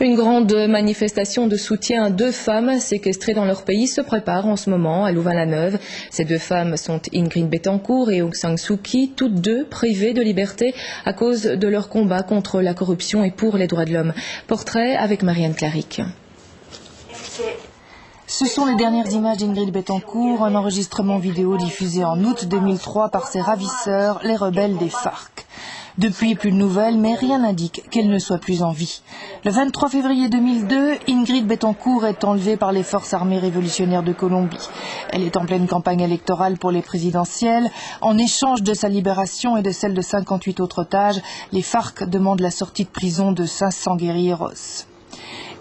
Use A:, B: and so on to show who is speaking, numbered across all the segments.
A: Une grande manifestation de soutien à deux femmes séquestrées dans leur pays se prépare en ce moment à Louvain-la-Neuve. Ces deux femmes sont Ingrid Betancourt et Aung San Suu Kyi, toutes deux privées de liberté à cause de leur combat contre la corruption et pour les droits de l'homme. Portrait avec Marianne Claric.
B: Ce sont les dernières images d'Ingrid Betancourt, un enregistrement vidéo diffusé en août 2003 par ses ravisseurs, les rebelles des FARC. Depuis, plus de nouvelles, mais rien n'indique qu'elle ne soit plus en vie. Le 23 février 2002, Ingrid Betancourt est enlevée par les forces armées révolutionnaires de Colombie. Elle est en pleine campagne électorale pour les présidentielles. En échange de sa libération et de celle de 58 autres otages, les FARC demandent la sortie de prison de 500 guérilleros.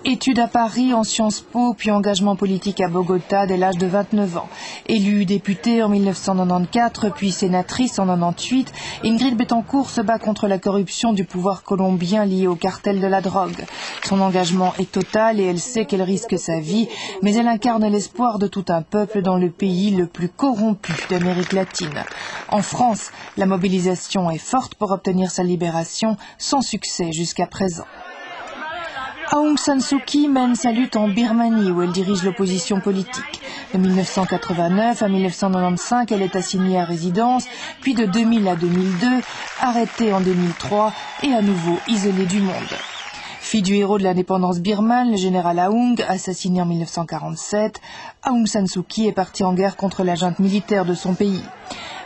B: Études à Paris, en Sciences Po, puis engagement politique à Bogota dès l'âge de 29 ans. Élue députée en 1994, puis sénatrice en 1998, Ingrid Betancourt se bat contre la corruption du pouvoir colombien liée au cartel de la drogue. Son engagement est total et elle sait qu'elle risque sa vie, mais elle incarne l'espoir de tout un peuple dans le pays le plus corrompu d'Amérique latine. En France, la mobilisation est forte pour obtenir sa libération, sans succès jusqu'à présent. Aung San Suu Kyi mène sa lutte en Birmanie où elle dirige l'opposition politique. De 1989 à 1995, elle est assignée à résidence, puis de 2000 à 2002, arrêtée en 2003 et à nouveau isolée du monde. Fille du héros de l'indépendance birmane, le général Aung, assassiné en 1947, Aung San Suu Kyi est partie en guerre contre la junte militaire de son pays.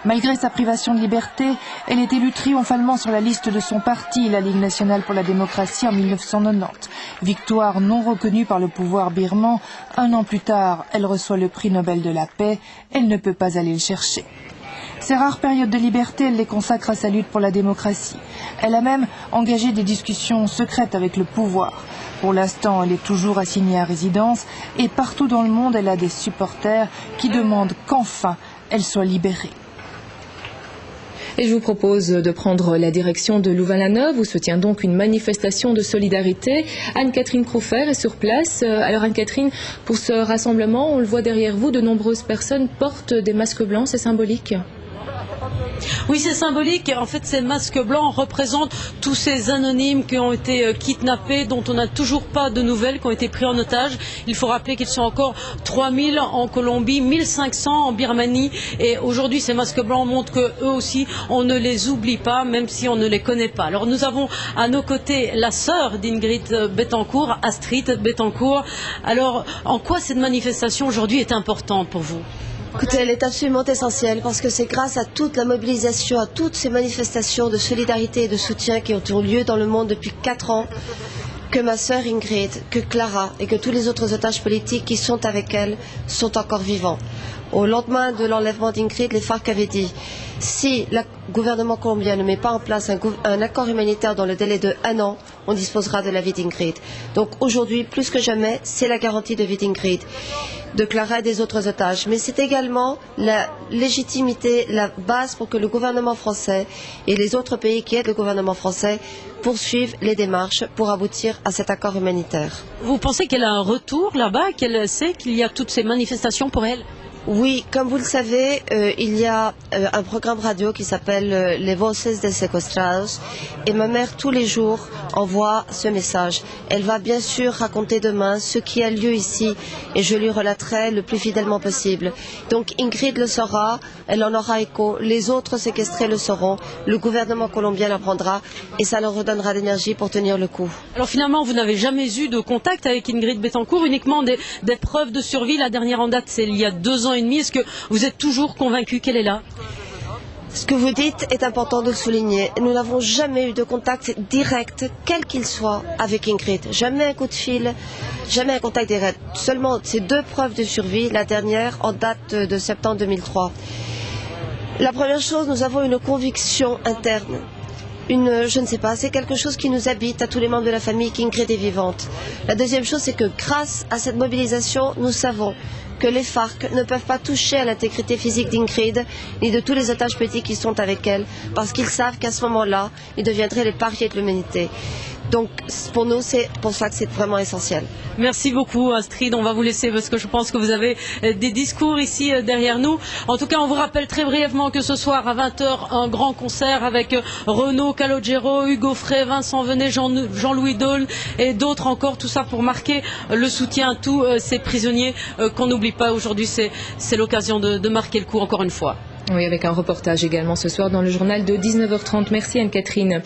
B: Malgré sa privation de liberté, elle est élue triomphalement sur la liste de son parti, la Ligue nationale pour la démocratie, en 1990. Victoire non reconnue par le pouvoir birman, un an plus tard, elle reçoit le prix Nobel de la paix. Elle ne peut pas aller le chercher. Ces rares périodes de liberté, elle les consacre à sa lutte pour la démocratie. Elle a même engagé des discussions secrètes avec le pouvoir. Pour l'instant, elle est toujours assignée à résidence et partout dans le monde, elle a des supporters qui demandent qu'enfin elle soit libérée.
A: Et je vous propose de prendre la direction de Louvain-la-Neuve où se tient donc une manifestation de solidarité. Anne-Catherine Crouffer est sur place. Alors Anne-Catherine, pour ce rassemblement, on le voit derrière vous, de nombreuses personnes portent des masques blancs, c'est symbolique ?
C: Oui, c'est symbolique. En fait, ces masques blancs représentent tous ces anonymes qui ont été kidnappés, dont on n'a toujours pas de nouvelles, qui ont été pris en otage. Il faut rappeler qu'ils sont encore 3000 en Colombie, 1500 en Birmanie. Et aujourd'hui, ces masques blancs montrent qu'eux aussi, on ne les oublie pas, même si on ne les connaît pas. Alors, nous avons à nos côtés la sœur d'Ingrid Betancourt, Astrid Betancourt. Alors, en quoi cette manifestation aujourd'hui est importante pour vous ?
D: Écoutez, elle est absolument essentielle parce que c'est grâce à toute la mobilisation, à toutes ces manifestations de solidarité et de soutien qui ont eu lieu dans le monde depuis 4 ans que ma sœur Ingrid, que Clara et que tous les autres otages politiques qui sont avec elle sont encore vivants. Au lendemain de l'enlèvement d'Ingrid, les FARC avaient dit si le gouvernement colombien ne met pas en place un accord humanitaire dans le délai de 1 an, on disposera de la vie d'Ingrid. Donc aujourd'hui, plus que jamais, c'est la garantie de vie d'Ingrid, de Clara et des autres otages. Mais c'est également la légitimité, la base pour que le gouvernement français et les autres pays qui aident le gouvernement français poursuivent les démarches pour aboutir à cet accord humanitaire.
C: Vous pensez qu'elle a un retour là-bas, qu'elle sait qu'il y a toutes ces manifestations pour elle ?
D: Oui, comme vous le savez, il y a un programme radio qui s'appelle Les Voces de Sequestrados et ma mère tous les jours envoie ce message. Elle va bien sûr raconter demain ce qui a lieu ici et je lui relaterai le plus fidèlement possible. Donc Ingrid le saura, elle en aura écho, les autres séquestrés le sauront, le gouvernement colombien l'apprendra et ça leur redonnera d'énergie pour tenir le coup.
C: Alors finalement, vous n'avez jamais eu de contact avec Ingrid Betancourt, uniquement des preuves de survie. La dernière en date, c'est il y a 2 ans et demi. Est-ce que vous êtes toujours convaincu qu'elle est là ?
D: Ce que vous dites est important de le souligner. Nous n'avons jamais eu de contact direct, quel qu'il soit, avec Ingrid. Jamais un coup de fil, jamais un contact direct. Seulement ces 2 preuves de survie, la dernière en date de septembre 2003. La première chose, nous avons une conviction interne. Je ne sais pas, c'est quelque chose qui nous habite à tous les membres de la famille qu'Ingrid est vivante. La deuxième chose, c'est que grâce à cette mobilisation, nous savons que les FARC ne peuvent pas toucher à l'intégrité physique d'Ingrid, ni de tous les otages politiques qui sont avec elle, parce qu'ils savent qu'à ce moment-là, ils deviendraient les parias de l'humanité. Donc pour nous, c'est pour ça que c'est vraiment essentiel.
C: Merci beaucoup Astrid, on va vous laisser parce que je pense que vous avez des discours ici derrière nous. En tout cas, on vous rappelle très brièvement que ce soir à 20h, un grand concert avec Renaud Calogero, Hugo Frey, Vincent Venet, Jean-Louis Dole et d'autres encore. Tout ça pour marquer le soutien à tous ces prisonniers qu'on n'oublie pas aujourd'hui. C'est l'occasion de marquer le coup encore une fois.
A: Oui, avec un reportage également ce soir dans le journal de 19h30. Merci Anne-Catherine.